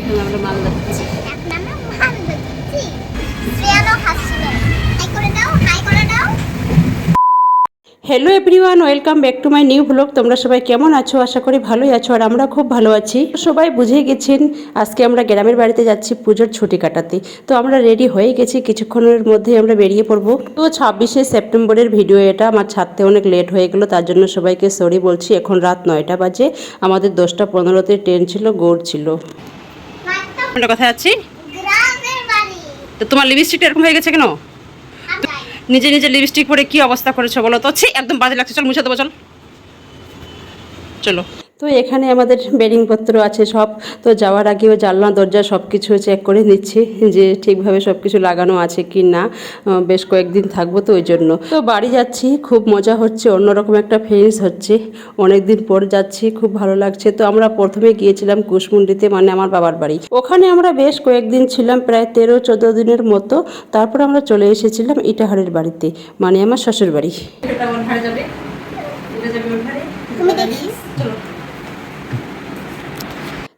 এখন আমরা মাল যাচ্ছি। Hello everyone, welcome back to my new blog. তোমরা সবাই কেমন আছো? আশা করি ভালোই আছো, আর আমরা খুব ভালো আছি। সবাই বুঝেই গেছেন আজকে আমরা গ্রামের বাড়িতে যাচ্ছি পুজোর ছুটি কাটাতে। তো আমরা রেডি হয়ে গেছি, কিছুক্ষণের মধ্যেই আমরা বেরিয়ে পড়বো। তো 26শে সেপ্টেম্বরের ভিডিও এটা। আমার ছাড়তে অনেক লেট হয়ে গেলো, তার জন্য সবাইকে সরি বলছি। এখন রাত 9টা বাজে, আমাদের 10টা 15তে ট্রেন ছিল, গৌড় ছিল। কোথায় আছি? তো তোমার লিপস্টিকটা এরকম হয়ে গেছে কেন? নিজে নিজে লিপস্টিক পরে কি অবস্থা করেছো বলো তো? একদম বাজে লাগছে। চল মুছে দেবো, চল চলো। তো এখানে আমাদের বেডিংপত্র আছে সব। তো যাওয়ার আগেও জানলা দরজা সব কিছু চেক করে নিচ্ছি যে ঠিকভাবে সব কিছু লাগানো আছে কি না। বেশ কয়েকদিন থাকবো তো ওই জন্য। তো বাড়ি যাচ্ছি, খুব মজা হচ্ছে, অন্যরকম একটা ফিলিংস হচ্ছে। অনেক দিন পর যাচ্ছি, খুব ভালো লাগছে। তো আমরা প্রথমে গিয়েছিলাম কুশমুন্ডিতে, মানে আমার বাবার বাড়ি। ওখানে আমরা বেশ কয়েকদিন ছিলাম, প্রায় 13-14 দিনের মতো। তারপর আমরা চলে এসেছিলাম ইটাহারের বাড়িতে, মানে আমার শ্বশুর বাড়ি।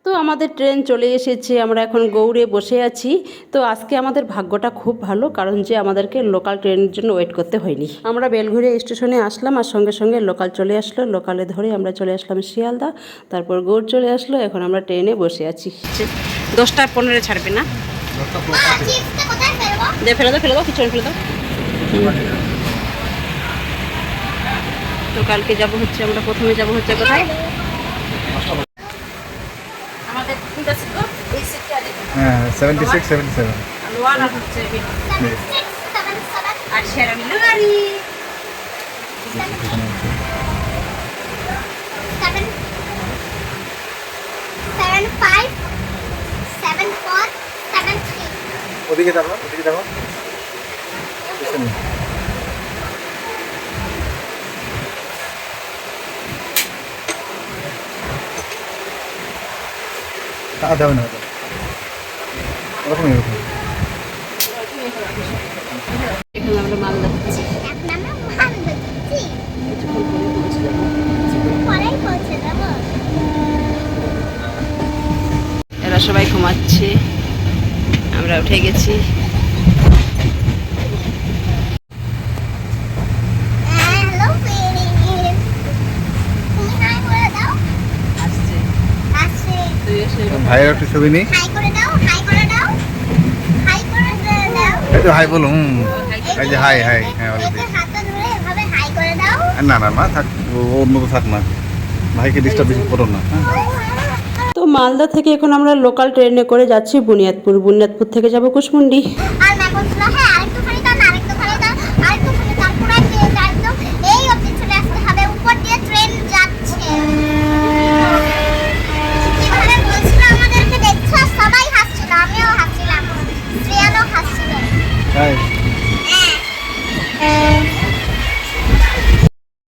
তো আমাদের ট্রেন চলে এসেছে, আমরা এখন গৌড়ে বসে আছি। তো আজকে আমাদের ভাগ্যটা খুব ভালো, কারণ যে আমাদেরকে লোকাল ট্রেনের জন্য ওয়েট করতে হয়নি। আমরা বেলঘড়িয়া স্টেশনে আসলাম, আর সঙ্গে সঙ্গে লোকাল চলে আসলো। লোকালে ধরে আমরা চলে আসলাম শিয়ালদা, তারপর গৌড় চলে আসলো। এখন আমরা ট্রেনে বসে আছি। 10টা 15 ছাড়বে না? ফেলে দাও, ফেলে দাও, কিছু ফেলে দাও। তো কালকে যাবো হচ্ছে, আমরা প্রথমে যাবো হচ্ছে কোথায়? আমাদের তিনটা সিট, এই সিটটা আছে। হ্যাঁ, 76 77 আর ওয়ান আর হচ্ছে আর শেয়ার আমি লুগারি 7 5 7 4 7 3 ওদিকে যাবো, ওদিকে যাবো। যাবে না, ওরকম এরকম। এখন আমরা মাল যাচ্ছি। এরা সবাই ঘুমাচ্ছে, আমরা উঠে গেছি। ভাইয়ের একটু ছবি নেই, এই তো হাই বলুন। এই যে হাই হাই, হ্যাঁ না না মা থাক, অন্য তো থাক না, ভাইকে ডিস্টার্ব বেশি করো না। তো মালদা থেকে এখন আমরা লোকাল ট্রেনে করে যাচ্ছি বুনিয়াদপুর। বুনিয়াদপুর থেকে যাব কুশমুন্ডি। হাই